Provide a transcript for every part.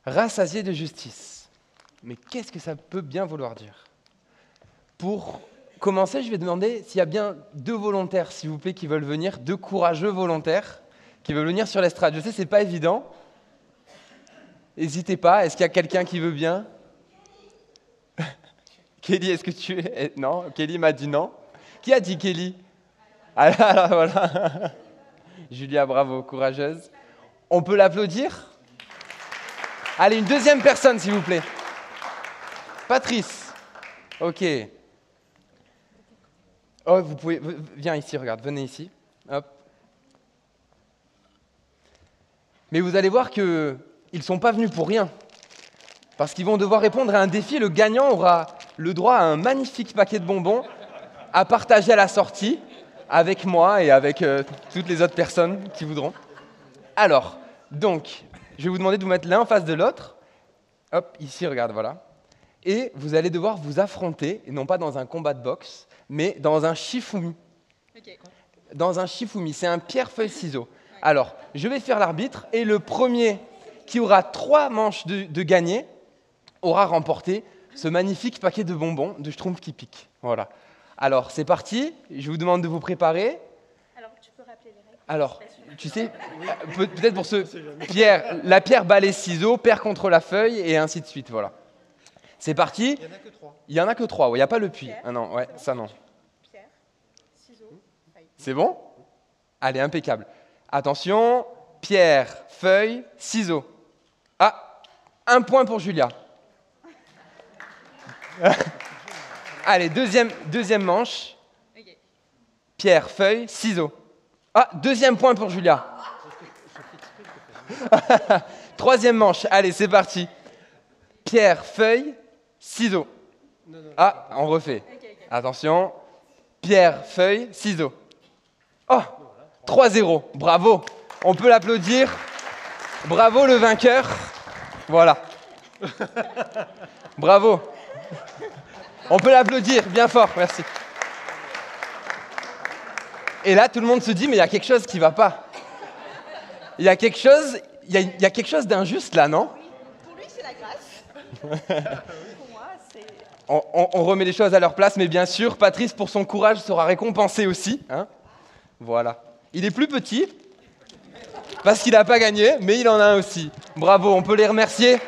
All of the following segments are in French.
Rassasié de justice. Mais qu'est-ce que ça peut bien vouloir dire? Pour commencer, je vais demander s'il y a bien 2 volontaires, s'il vous plaît, qui veulent venir, 2 courageux volontaires qui veulent venir sur l'estrade. Je sais, c'est pas évident. N'hésitez pas. Est-ce qu'il y a quelqu'un qui veut bien? Kelly, est-ce que tu es... Non, Kelly m'a dit non. Qui a dit Kelly? Ah là, voilà. Julia, bravo, courageuse. On peut l'applaudir? Allez, une deuxième personne, s'il vous plaît. Patrice. Ok. Oh, vous pouvez... Viens ici, regarde, venez ici. Hop. Mais vous allez voir qu'ils ne sont pas venus pour rien. Parce qu'ils vont devoir répondre à un défi. Le gagnant aura le droit à un magnifique paquet de bonbons à partager à la sortie avec moi et avec toutes les autres personnes qui voudront. Alors, donc, je vais vous demander de vous mettre l'un en face de l'autre. Hop, ici, regarde, voilà. Et vous allez devoir vous affronter, et non pas dans un combat de boxe, mais dans un shifumi. Okay. Dans un shifumi, c'est un pierre-feuille-ciseaux. Ouais. Alors, je vais faire l'arbitre, et le premier qui aura 3 manches de gagné aura remporté ce magnifique paquet de bonbons de Schtroumpf qui pique. Voilà. Alors, c'est parti. Je vous demande de vous préparer. Alors, tu peux rappeler les règles? Alors, tu sais, peut-être pour ce pierre, la pierre, balai, ciseaux, paire contre la feuille, et ainsi de suite. Voilà. C'est parti. Il n'y en a que 3. Il n'y en a que 3. Il n'y a pas le puits. Ah non, ouais, ça non. Pierre, ciseaux, feuille. C'est bon? Allez, impeccable. Attention, pierre, feuille, ciseaux. Ah, 1 point pour Julia. Allez, deuxième manche. Okay. Pierre, feuille, ciseaux. Ah, 2e point pour Julia. 3e manche. Allez, c'est parti. Pierre, feuille, ciseaux. Ah, on refait. Okay. Attention. Pierre, feuille, ciseaux. Oh, 3-0. Bravo. On peut l'applaudir. Bravo le vainqueur. Voilà. Bravo. On peut l'applaudir bien fort. Merci. Et là, tout le monde se dit, mais il y a quelque chose qui ne va pas. Il y a quelque chose d'injuste là, non? Pour lui, c'est la grâce. Pour moi, c'est... On remet les choses à leur place, mais bien sûr, Patrice, pour son courage, sera récompensé aussi. Hein, voilà. Il est plus petit, parce qu'il n'a pas gagné, mais il en a un aussi. Bravo, on peut les remercier.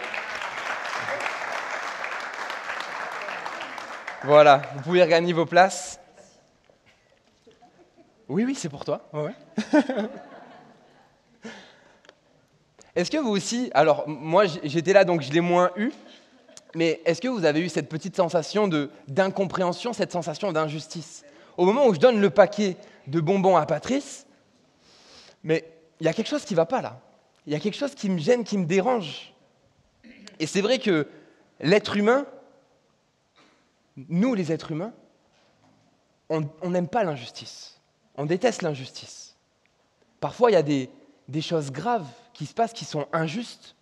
Voilà, vous pouvez regagner vos places. Oui, c'est pour toi. Ouais. Est-ce que vous aussi... Alors, moi, j'étais là, donc je l'ai moins eu. Mais est-ce que vous avez eu cette petite sensation d'incompréhension, cette sensation d'injustice? Au moment où je donne le paquet de bonbons à Patrice, mais il y a quelque chose qui ne va pas là. Il y a quelque chose qui me gêne, qui me dérange. Et c'est vrai que l'être humain, nous les êtres humains, on n'aime pas l'injustice. On déteste l'injustice. Parfois, il y a des choses graves qui se passent, qui sont injustes.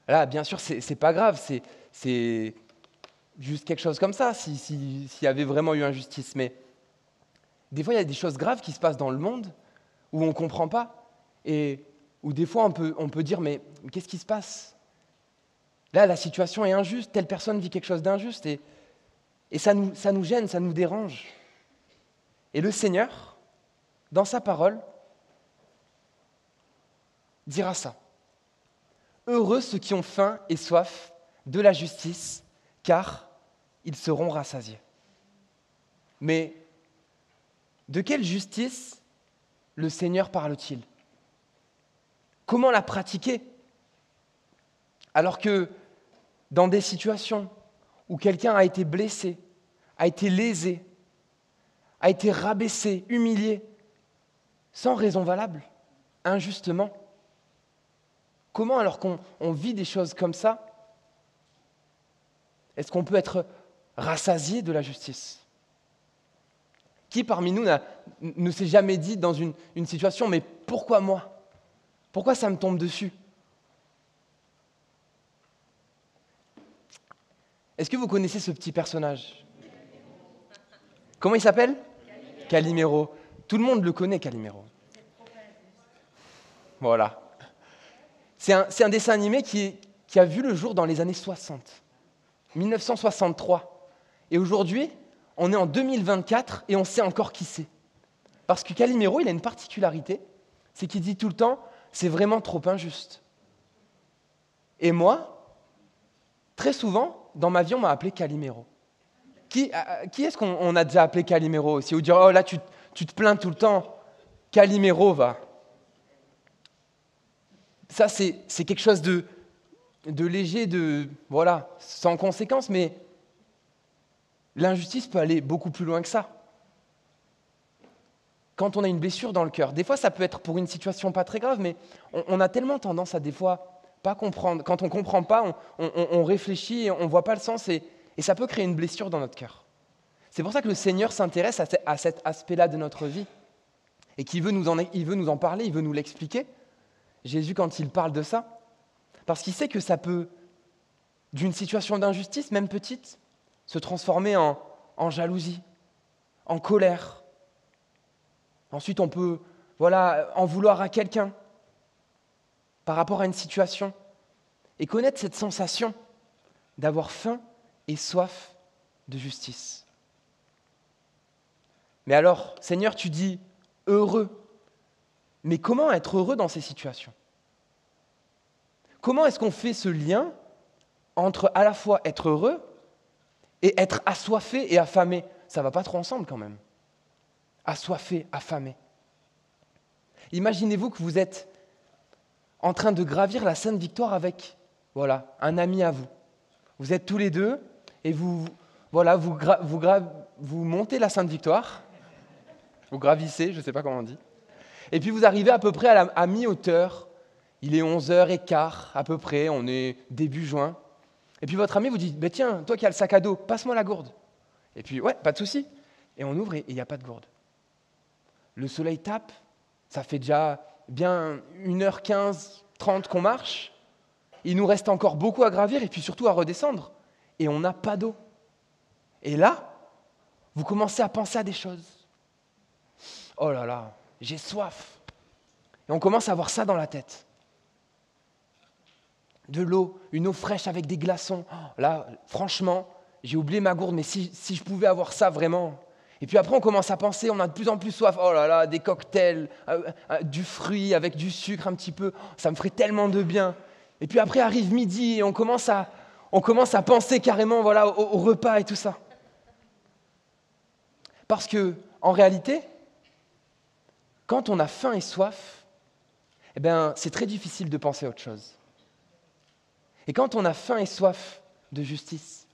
Là, bien sûr, c'est pas grave, c'est juste quelque chose comme ça, s'il y avait vraiment eu injustice. Mais des fois, il y a des choses graves qui se passent dans le monde où on ne comprend pas, et où des fois, on peut dire, mais qu'est-ce qui se passe? Là, la situation est injuste, telle personne vit quelque chose d'injuste, et ça nous gêne, ça nous dérange. Et le Seigneur, dans sa parole, dira ça. Heureux ceux qui ont faim et soif de la justice, car ils seront rassasiés. Mais de quelle justice le Seigneur parle-t-il? Comment la pratiquer? Alors que dans des situations où quelqu'un a été blessé, a été lésé, a été rabaissé, humilié, sans raison valable, injustement, comment, alors qu'on vit des choses comme ça, est-ce qu'on peut être rassasié de la justice? Qui parmi nous ne s'est jamais dit dans une situation, mais pourquoi moi? Pourquoi ça me tombe dessus? Est-ce que vous connaissez ce petit personnage? Comment il s'appelle? Calimero. Tout le monde le connaît, Calimero. Voilà. C'est un dessin animé qui qui a vu le jour dans les années 60, 1963. Et aujourd'hui, on est en 2024 et on sait encore qui c'est. Parce que Calimero, il a une particularité, c'est qu'il dit tout le temps « c'est vraiment trop injuste ». Et moi, très souvent, dans ma vie, on m'a appelé Calimero. Qui est-ce qu'on a déjà appelé Calimero aussi? Ou dire « oh là, tu te plains tout le temps, Calimero, va ». Ça, c'est quelque chose de léger, voilà, sans conséquence, mais l'injustice peut aller beaucoup plus loin que ça. Quand on a une blessure dans le cœur, des fois ça peut être pour une situation pas très grave, mais on a tellement tendance à des fois pas comprendre. Quand on ne comprend pas, on réfléchit, et on ne voit pas le sens, et ça peut créer une blessure dans notre cœur. C'est pour ça que le Seigneur s'intéresse à cet aspect-là de notre vie, et qu'il veut nous en parler, il veut nous l'expliquer. Jésus, quand il parle de ça, parce qu'il sait que ça peut, d'une situation d'injustice, même petite, se transformer en jalousie, en colère. Ensuite, on peut en vouloir à quelqu'un par rapport à une situation et connaître cette sensation d'avoir faim et soif de justice. Mais alors, Seigneur, tu dis heureux. Mais comment être heureux dans ces situations? Comment est-ce qu'on fait ce lien entre à la fois être heureux et être assoiffé et affamé? Ça ne va pas trop ensemble quand même. Assoiffé, affamé. Imaginez-vous que vous êtes en train de gravir la Sainte Victoire avec un ami à vous. Vous êtes tous les deux et vous montez la Sainte Victoire. Vous gravissez, je ne sais pas comment on dit. Et puis vous arrivez à peu près à mi-hauteur. Il est 11h15 à peu près, on est début juin. Et puis votre ami vous dit « Tiens, toi qui as le sac à dos, passe-moi la gourde. » Et puis « Ouais, pas de souci. » Et on ouvre et il n'y a pas de gourde. Le soleil tape, ça fait déjà bien 1h15, 30 qu'on marche. Il nous reste encore beaucoup à gravir et puis surtout à redescendre. Et on n'a pas d'eau. Et là, vous commencez à penser à des choses. Oh là là, j'ai soif. Et on commence à avoir ça dans la tête. De l'eau, une eau fraîche avec des glaçons. Oh, là, franchement, j'ai oublié ma gourde, mais si je pouvais avoir ça vraiment. Et puis après, on commence à penser, on a de plus en plus soif. Oh là là, des cocktails, du fruit avec du sucre un petit peu. Ça me ferait tellement de bien. Et puis après arrive midi et on commence à penser carrément au repas et tout ça. Parce que, en réalité, quand on a faim et soif, c'est très difficile de penser à autre chose. Et quand on a faim et soif de justice,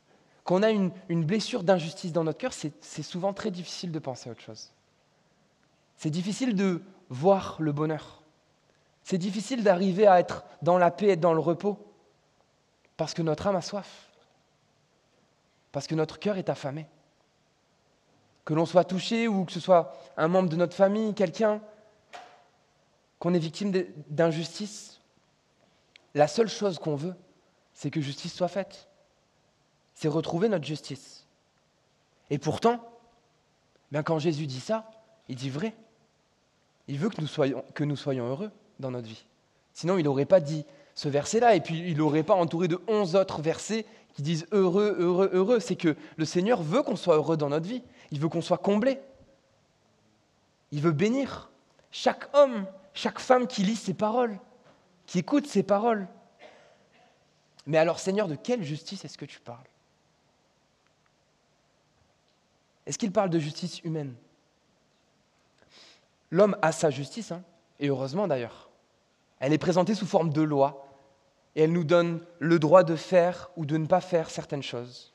qu'on a une blessure d'injustice dans notre cœur, c'est souvent très difficile de penser à autre chose. C'est difficile de voir le bonheur. C'est difficile d'arriver à être dans la paix et dans le repos, parce que notre âme a soif, parce que notre cœur est affamé. Que l'on soit touché ou que ce soit un membre de notre famille, quelqu'un, qu'on est victime d'injustice, la seule chose qu'on veut, c'est que justice soit faite. C'est retrouver notre justice. Et pourtant, quand Jésus dit ça, il dit vrai. Il veut que nous soyons heureux dans notre vie. Sinon, il n'aurait pas dit ce verset-là, et puis il n'aurait pas entouré de 11 autres versets qui disent heureux, heureux, heureux. C'est que le Seigneur veut qu'on soit heureux dans notre vie. Il veut qu'on soit comblé. Il veut bénir chaque homme, chaque femme qui lit ses paroles, qui écoute ses paroles. Mais alors, Seigneur, de quelle justice est-ce que tu parles? Est-ce qu'il parle de justice humaine? L'homme a sa justice, et heureusement d'ailleurs. Elle est présentée sous forme de loi, et elle nous donne le droit de faire ou de ne pas faire certaines choses.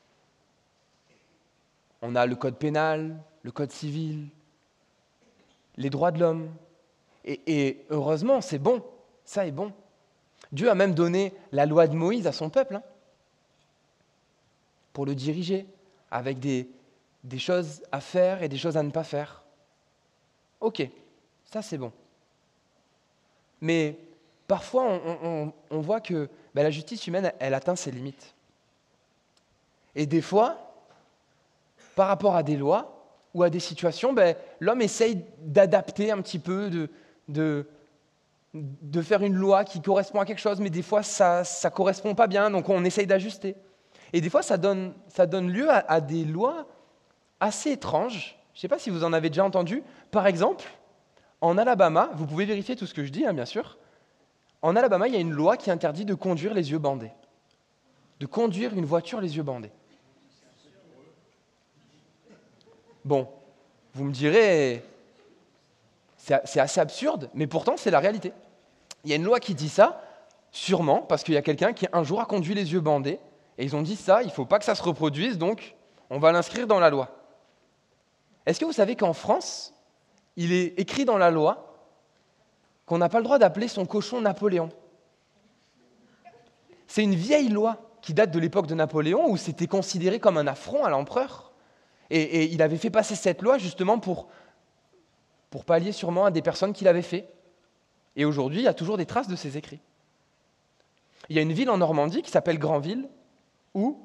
On a le code pénal, le code civil, les droits de l'homme. Et heureusement, c'est bon, ça est bon. Dieu a même donné la loi de Moïse à son peuple, pour le diriger, avec des choses à faire et des choses à ne pas faire. Ok, ça c'est bon. Mais parfois, on voit que la justice humaine, elle atteint ses limites. Et des fois, par rapport à des lois ou à des situations, l'homme essaye d'adapter un petit peu, de faire une loi qui correspond à quelque chose, mais des fois, ça ne correspond pas bien, donc on essaye d'ajuster. Et des fois, ça donne lieu à des lois assez étranges. Je ne sais pas si vous en avez déjà entendu. Par exemple, en Alabama, vous pouvez vérifier tout ce que je dis, bien sûr. En Alabama, il y a une loi qui interdit de conduire les yeux bandés. De conduire une voiture les yeux bandés. Bon, vous me direz, c'est assez absurde, mais pourtant c'est la réalité. Il y a une loi qui dit ça, sûrement parce qu'il y a quelqu'un qui un jour a conduit les yeux bandés, et ils ont dit ça, il ne faut pas que ça se reproduise, donc on va l'inscrire dans la loi. Est-ce que vous savez qu'en France, il est écrit dans la loi qu'on n'a pas le droit d'appeler son cochon Napoléon? C'est une vieille loi qui date de l'époque de Napoléon, où c'était considéré comme un affront à l'empereur. Et il avait fait passer cette loi justement pour pallier sûrement à des personnes qui l'avaient fait. Et aujourd'hui, il y a toujours des traces de ces écrits. Il y a une ville en Normandie qui s'appelle Granville, où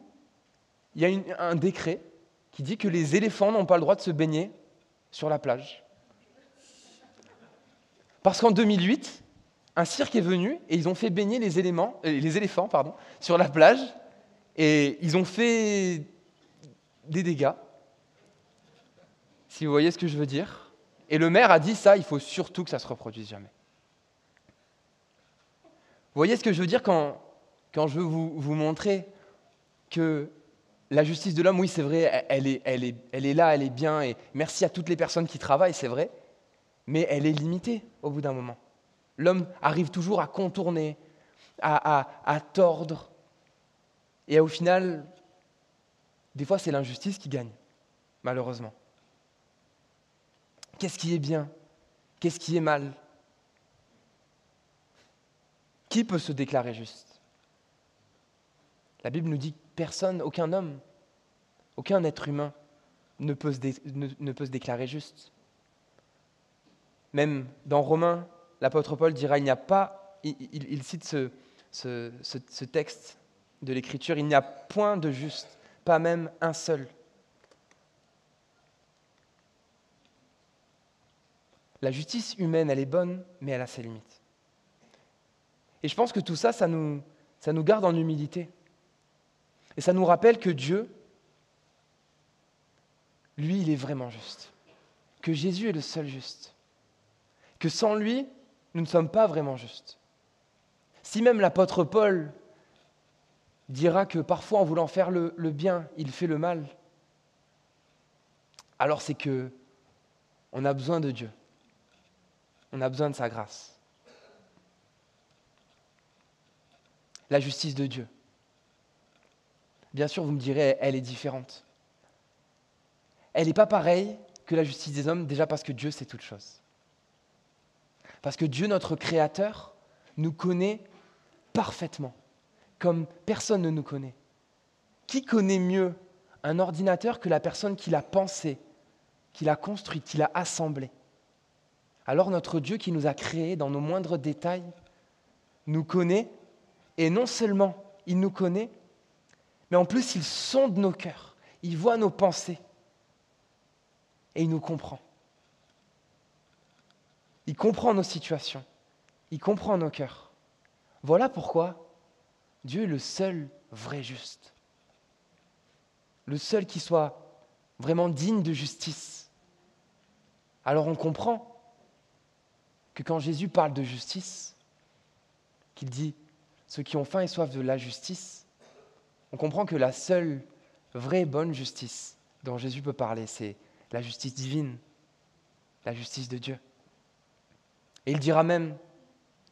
il y a un décret qui dit que les éléphants n'ont pas le droit de se baigner sur la plage. Parce qu'en 2008, un cirque est venu et ils ont fait baigner les éléphants sur la plage, et ils ont fait des dégâts, si vous voyez ce que je veux dire. Et le maire a dit ça, il faut surtout que ça ne se reproduise jamais. Vous voyez ce que je veux dire quand je veux vous montrer que la justice de l'homme, oui, c'est vrai, elle est là, elle est bien, et merci à toutes les personnes qui travaillent, c'est vrai, mais elle est limitée au bout d'un moment. L'homme arrive toujours à contourner, à tordre, et au final, des fois, c'est l'injustice qui gagne, malheureusement. Qu'est-ce qui est bien? Qu'est-ce qui est mal? Qui peut se déclarer juste? La Bible nous dit que personne, aucun homme, aucun être humain ne peut se déclarer juste. Même dans Romains, l'apôtre Paul dira, il cite ce texte de l'Écriture, il n'y a point de juste, pas même un seul. La justice humaine, elle est bonne, mais elle a ses limites. Et je pense que tout ça, ça nous garde en humilité. Et ça nous rappelle que Dieu, lui, il est vraiment juste. Que Jésus est le seul juste. Que sans lui, nous ne sommes pas vraiment justes. Si même l'apôtre Paul dira que parfois, en voulant faire le bien, il fait le mal, alors c'est que on a besoin de Dieu. On a besoin de sa grâce. La justice de Dieu. Bien sûr, vous me direz, elle est différente. Elle n'est pas pareille que la justice des hommes, déjà parce que Dieu sait toutes choses. Parce que Dieu, notre Créateur, nous connaît parfaitement, comme personne ne nous connaît. Qui connaît mieux un ordinateur que la personne qui l'a pensé, qui l'a construit, qui l'a assemblé? Alors notre Dieu qui nous a créés dans nos moindres détails nous connaît, et non seulement il nous connaît, mais en plus il sonde nos cœurs, il voit nos pensées, et il nous comprend. Il comprend nos situations, il comprend nos cœurs. Voilà pourquoi Dieu est le seul vrai juste, le seul qui soit vraiment digne de justice. Alors on comprend que quand Jésus parle de justice, qu'il dit « ceux qui ont faim et soif de la justice », on comprend que la seule vraie bonne justice dont Jésus peut parler, c'est la justice divine, la justice de Dieu. Et il dira même,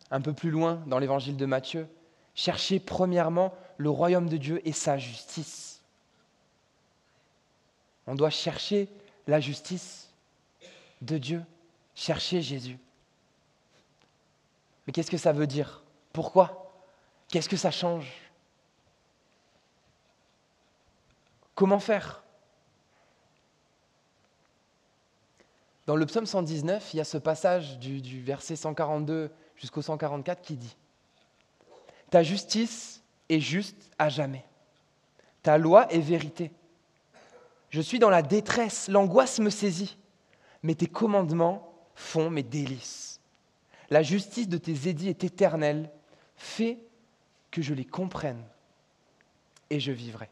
un peu plus loin dans l'évangile de Matthieu, « cherchez premièrement le royaume de Dieu et sa justice ». On doit chercher la justice de Dieu, chercher Jésus. Mais qu'est-ce que ça veut dire? Pourquoi? Qu'est-ce que ça change? Comment faire? Dans le psaume 119, il y a ce passage du verset 142 jusqu'au 144 qui dit « Ta justice est juste à jamais. Ta loi est vérité. Je suis dans la détresse, l'angoisse me saisit, mais tes commandements font mes délices. La justice de tes édits est éternelle. Fais que je les comprenne et je vivrai.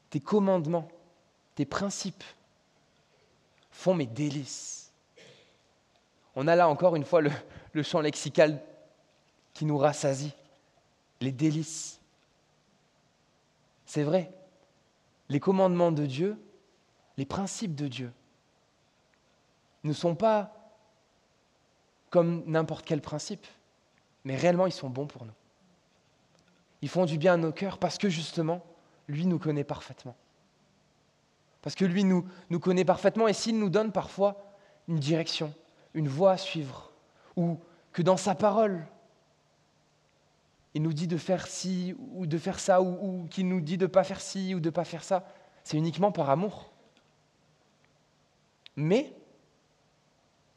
Tes commandements, tes principes font mes délices. On a là encore une fois le champ lexical qui nous rassasie. Les délices. C'est vrai, les commandements de Dieu, les principes de Dieu ne sont pas comme n'importe quel principe, mais réellement ils sont bons pour nous. Ils font du bien à nos cœurs parce que justement, lui nous connaît parfaitement. Parce que lui nous connaît parfaitement et s'il nous donne parfois une direction, une voie à suivre, ou que dans sa parole, il nous dit de faire ci ou de faire ça, ou qu'il nous dit de ne pas faire ci ou de ne pas faire ça, c'est uniquement par amour. Mais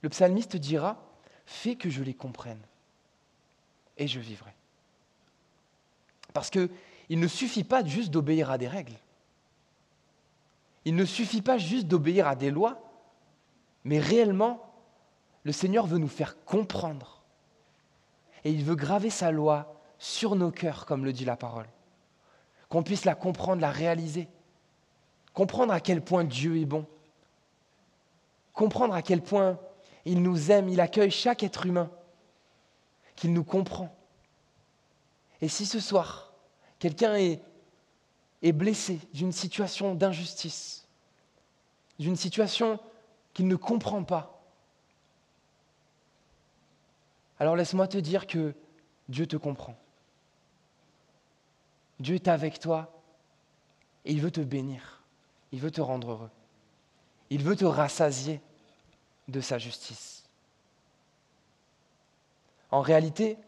le psalmiste dira, fais que je les comprenne et je vivrai. Parce qu'il ne suffit pas juste d'obéir à des règles. Il ne suffit pas juste d'obéir à des lois, mais réellement, le Seigneur veut nous faire comprendre. Et il veut graver sa loi sur nos cœurs, comme le dit la parole. Qu'on puisse la comprendre, la réaliser. Comprendre à quel point Dieu est bon. Comprendre à quel point il nous aime, il accueille chaque être humain. Qu'il nous comprend. Et si ce soir, quelqu'un est blessé d'une situation d'injustice, d'une situation qu'il ne comprend pas, alors laisse-moi te dire que Dieu te comprend. Dieu est avec toi et il veut te bénir. Il veut te rendre heureux. Il veut te rassasier de sa justice. En réalité,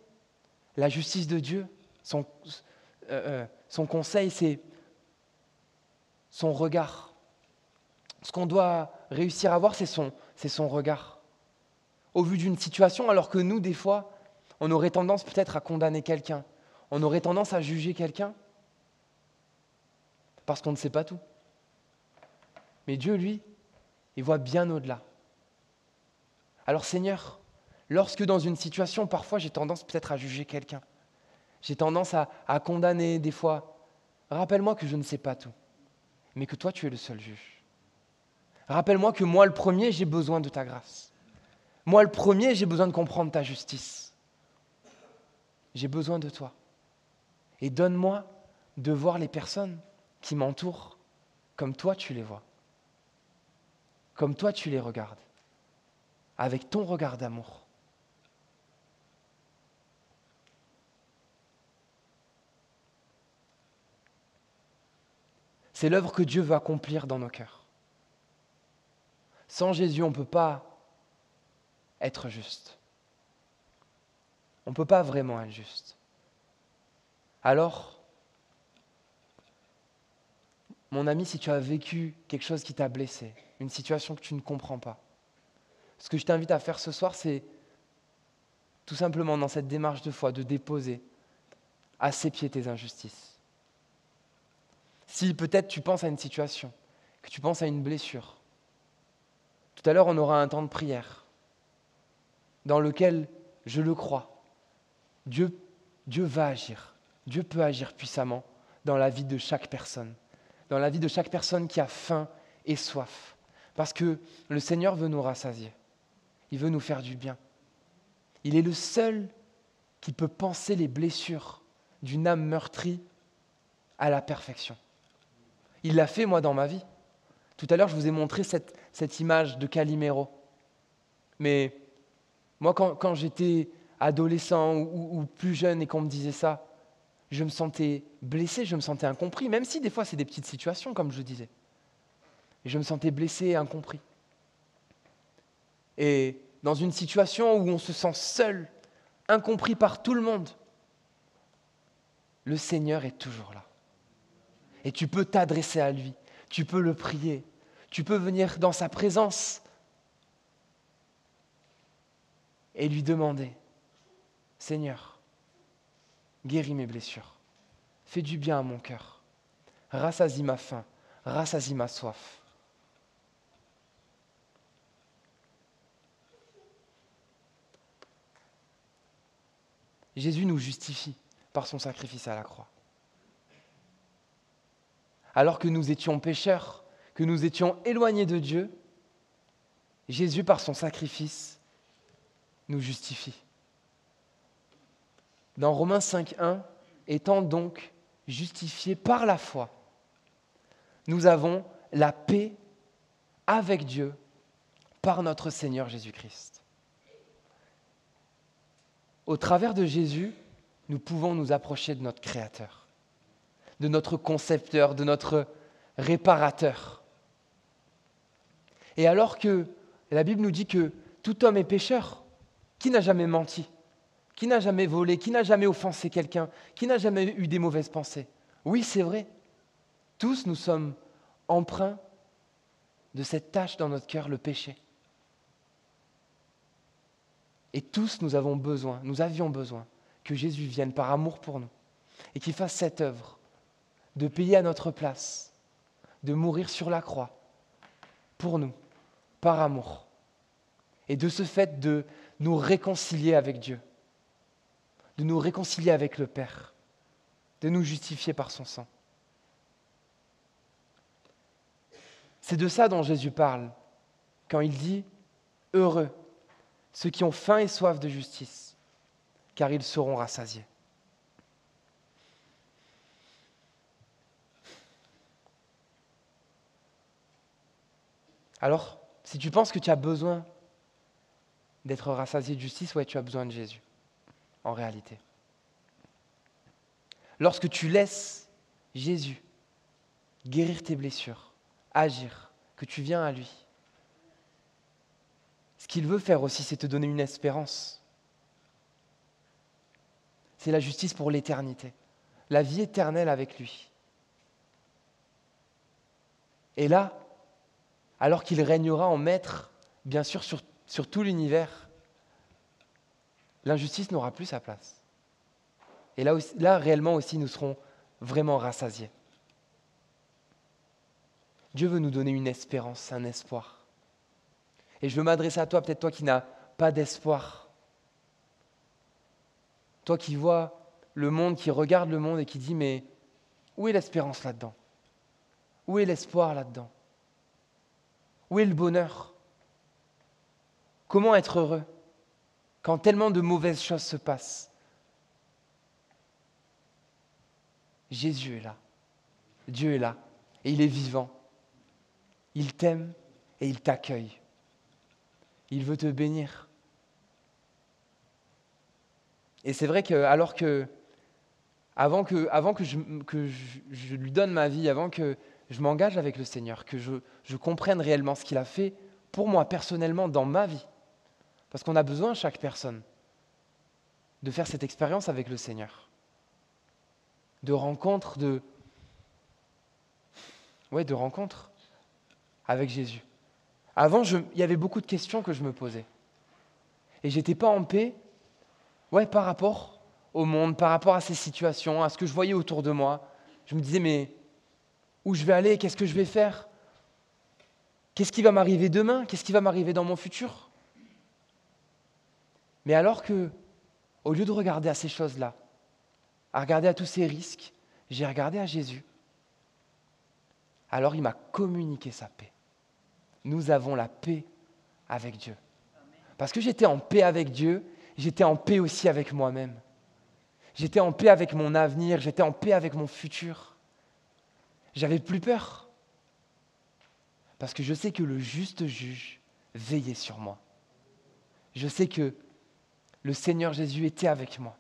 la justice de Dieu, son conseil, c'est son regard. Ce qu'on doit réussir à voir, c'est son regard. Au vu d'une situation, alors que nous, des fois, on aurait tendance peut-être à condamner quelqu'un. On aurait tendance à juger quelqu'un parce qu'on ne sait pas tout. Mais Dieu, lui, il voit bien au-delà. Alors Seigneur, lorsque dans une situation, parfois j'ai tendance peut-être à juger quelqu'un, j'ai tendance à condamner des fois, rappelle-moi que je ne sais pas tout, mais que toi tu es le seul juge. Rappelle-moi que moi le premier, j'ai besoin de ta grâce. Moi le premier, j'ai besoin de comprendre ta justice. J'ai besoin de toi. Et donne-moi de voir les personnes qui m'entourent comme toi tu les vois, comme toi tu les regardes, avec ton regard d'amour. C'est l'œuvre que Dieu veut accomplir dans nos cœurs. Sans Jésus, on ne peut pas être juste. On ne peut pas vraiment être juste. Alors, mon ami, si tu as vécu quelque chose qui t'a blessé, une situation que tu ne comprends pas, ce que je t'invite à faire ce soir, c'est tout simplement dans cette démarche de foi, de déposer à ses pieds tes injustices. Si peut-être tu penses à une situation, que tu penses à une blessure, tout à l'heure on aura un temps de prière dans lequel, je le crois, Dieu va agir. Dieu peut agir puissamment dans la vie de chaque personne, dans la vie de chaque personne qui a faim et soif. Parce que le Seigneur veut nous rassasier. Il veut nous faire du bien. Il est le seul qui peut panser les blessures d'une âme meurtrie à la perfection. Il l'a fait, moi, dans ma vie. Tout à l'heure, je vous ai montré cette image de Calimero. Mais moi, quand j'étais adolescent ou plus jeune et qu'on me disait ça, je me sentais blessé, je me sentais incompris, même si des fois c'est des petites situations, comme je le disais. Et je me sentais blessé et incompris. Et dans une situation où on se sent seul, incompris par tout le monde, le Seigneur est toujours là. Et tu peux t'adresser à lui, tu peux le prier, tu peux venir dans sa présence et lui demander, Seigneur, guéris mes blessures, fais du bien à mon cœur, rassasie ma faim, rassasie ma soif. Jésus nous justifie par son sacrifice à la croix. Alors que nous étions pécheurs, que nous étions éloignés de Dieu, Jésus, par son sacrifice, nous justifie. Dans Romains 5,1, étant donc justifiés par la foi, nous avons la paix avec Dieu par notre Seigneur Jésus-Christ. Au travers de Jésus, nous pouvons nous approcher de notre Créateur, de notre Concepteur, de notre Réparateur. Et alors que la Bible nous dit que tout homme est pécheur, qui n'a jamais menti, qui n'a jamais volé, qui n'a jamais offensé quelqu'un, qui n'a jamais eu des mauvaises pensées? Oui, c'est vrai. Tous nous sommes empreints de cette tâche dans notre cœur, le péché. Et tous nous avions besoin que Jésus vienne par amour pour nous et qu'il fasse cette œuvre de payer à notre place, de mourir sur la croix pour nous, par amour. Et de ce fait de nous réconcilier avec Dieu, de nous réconcilier avec le Père, de nous justifier par son sang. C'est de ça dont Jésus parle quand il dit « Heureux ceux qui ont faim et soif de justice, car ils seront rassasiés. » Alors, si tu penses que tu as besoin d'être rassasié de justice, ouais, tu as besoin de Jésus, en réalité. Lorsque tu laisses Jésus guérir tes blessures, agir, que tu viens à lui, ce qu'il veut faire aussi, c'est te donner une espérance. C'est la justice pour l'éternité, la vie éternelle avec lui. Et là, alors qu'il régnera en maître, bien sûr, sur tout l'univers, l'injustice n'aura plus sa place. Et là, réellement aussi, nous serons vraiment rassasiés. Dieu veut nous donner une espérance, un espoir. Et je veux m'adresser à toi, peut-être toi qui n'as pas d'espoir. Toi qui vois le monde, qui regarde le monde et qui dit « Mais où est l'espérance là-dedans? Où est l'espoir là-dedans? Où est le bonheur? Comment être heureux quand tellement de mauvaises choses se passent ?» Jésus est là. Dieu est là. Et il est vivant. Il t'aime et il t'accueille. Il veut te bénir. Et c'est vrai que avant que je lui donne ma vie, avant que je m'engage avec le Seigneur, que je comprenne réellement ce qu'il a fait pour moi personnellement dans ma vie, parce qu'on a besoin, chaque personne, de faire cette expérience avec le Seigneur, de rencontre, de rencontre avec Jésus. Avant, il y avait beaucoup de questions que je me posais. Et je n'étais pas en paix par rapport au monde, par rapport à ces situations, à ce que je voyais autour de moi. Je me disais, mais où je vais aller? Qu'est-ce que je vais faire? Qu'est-ce qui va m'arriver demain? Qu'est-ce qui va m'arriver dans mon futur? Mais alors que, au lieu de regarder à ces choses-là, à regarder à tous ces risques, j'ai regardé à Jésus. Alors il m'a communiqué sa paix. Nous avons la paix avec Dieu. Parce que j'étais en paix avec Dieu, j'étais en paix aussi avec moi-même. J'étais en paix avec mon avenir, j'étais en paix avec mon futur. J'avais plus peur. Parce que je sais que le juste juge veillait sur moi. Je sais que le Seigneur Jésus était avec moi.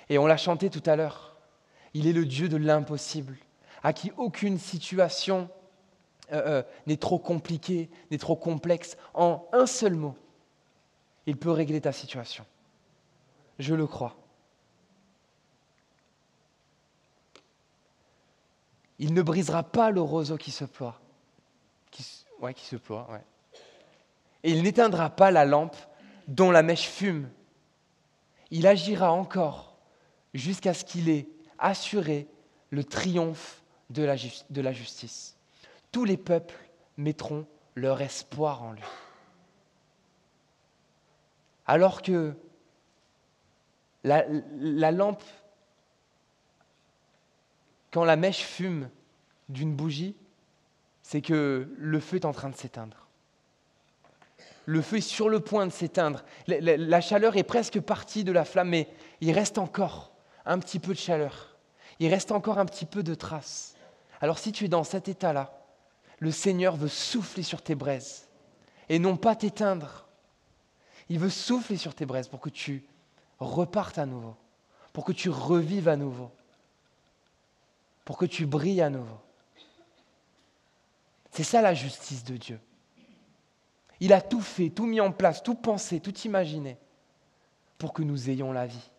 Et on l'a chanté tout à l'heure. Il est le Dieu de l'impossible, à qui aucune situation n'est trop compliquée, n'est trop complexe. En un seul mot, il peut régler ta situation. Je le crois. Il ne brisera pas le roseau qui se ploie. Et il n'éteindra pas la lampe dont la mèche fume. Il agira encore jusqu'à ce qu'il ait assuré le triomphe de la justice. Tous les peuples mettront leur espoir en lui. Alors que La lampe, quand la mèche fume d'une bougie, c'est que le feu est en train de s'éteindre. Le feu est sur le point de s'éteindre. La chaleur est presque partie de la flamme, mais il reste encore un petit peu de chaleur. Il reste encore un petit peu de traces. Alors si tu es dans cet état-là, le Seigneur veut souffler sur tes braises et non pas t'éteindre. Il veut souffler sur tes braises pour que tu repartes à nouveau, pour que tu revives à nouveau, pour que tu brilles à nouveau. C'est ça la justice de Dieu. Il a tout fait, tout mis en place, tout pensé, tout imaginé pour que nous ayons la vie.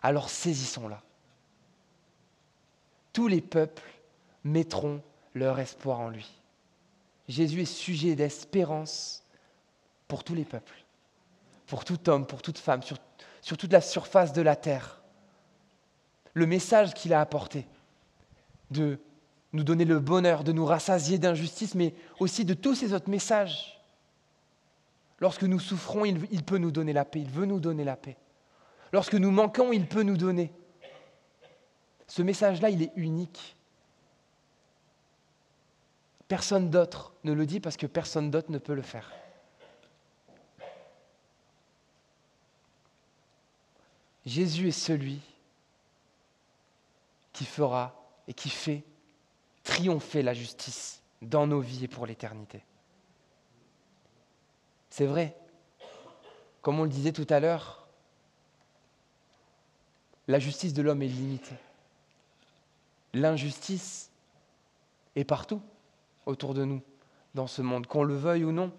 Alors saisissons-la. Tous les peuples mettront leur espoir en lui. Jésus est sujet d'espérance pour tous les peuples, pour tout homme, pour toute femme, sur toute la surface de la terre. Le message qu'il a apporté, de nous donner le bonheur, de nous rassasier d'injustice, mais aussi de tous ces autres messages. Lorsque nous souffrons, il peut nous donner la paix, il veut nous donner la paix. Lorsque nous manquons, il peut nous donner. Ce message-là, il est unique. Personne d'autre ne le dit parce que personne d'autre ne peut le faire. Jésus est celui qui fera et qui fait triompher la justice dans nos vies et pour l'éternité. C'est vrai, comme on le disait tout à l'heure, la justice de l'homme est limitée. L'injustice est partout autour de nous, dans ce monde, qu'on le veuille ou non.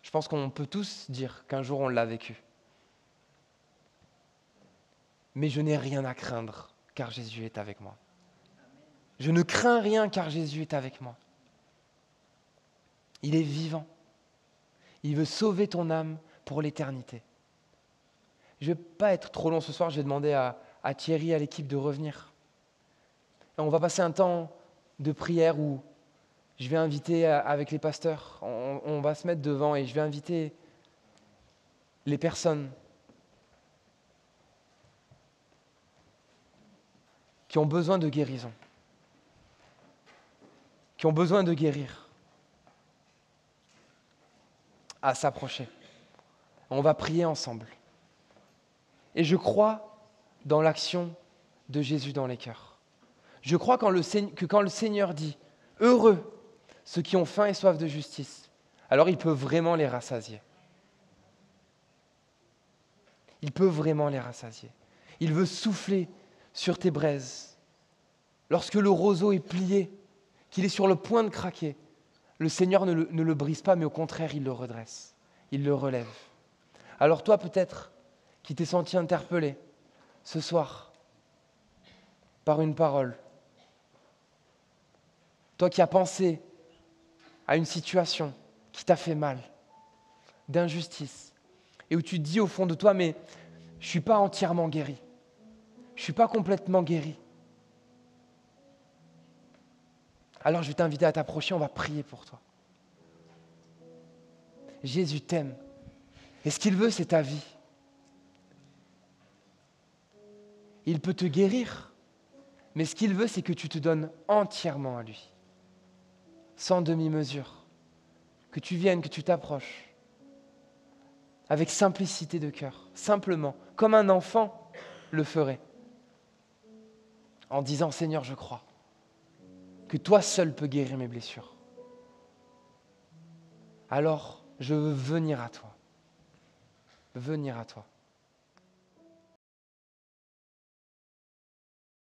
Je pense qu'on peut tous dire qu'un jour on l'a vécu. Mais je n'ai rien à craindre, car Jésus est avec moi. Je ne crains rien, car Jésus est avec moi. Il est vivant. Il veut sauver ton âme pour l'éternité. Je ne vais pas être trop long ce soir, je vais demander à Thierry, à l'équipe de revenir. Et on va passer un temps de prière où je vais inviter avec les pasteurs, on va se mettre devant et je vais inviter les personnes qui ont besoin de guérison, qui ont besoin de guérir, à s'approcher. On va prier ensemble. Et je crois dans l'action de Jésus dans les cœurs. Je crois que quand le Seigneur dit « Heureux ceux qui ont faim et soif de justice », alors il peut vraiment les rassasier. Il peut vraiment les rassasier. Il veut souffler sur tes braises. Lorsque le roseau est plié, qu'il est sur le point de craquer, le Seigneur ne le brise pas, mais au contraire, il le redresse. Il le relève. Alors toi, peut-être, qui t'es senti interpellé ce soir par une parole, toi qui as pensé à une situation qui t'a fait mal, d'injustice, et où tu te dis au fond de toi, mais je ne suis pas entièrement guéri, je ne suis pas complètement guéri. Alors je vais t'inviter à t'approcher, on va prier pour toi. Jésus t'aime, et ce qu'il veut, c'est ta vie. Il peut te guérir, mais ce qu'il veut, c'est que tu te donnes entièrement à lui, sans demi-mesure, que tu viennes, que tu t'approches, avec simplicité de cœur, simplement, comme un enfant le ferait, en disant « Seigneur, je crois que toi seul peux guérir mes blessures. Alors, je veux venir à toi, venir à toi. »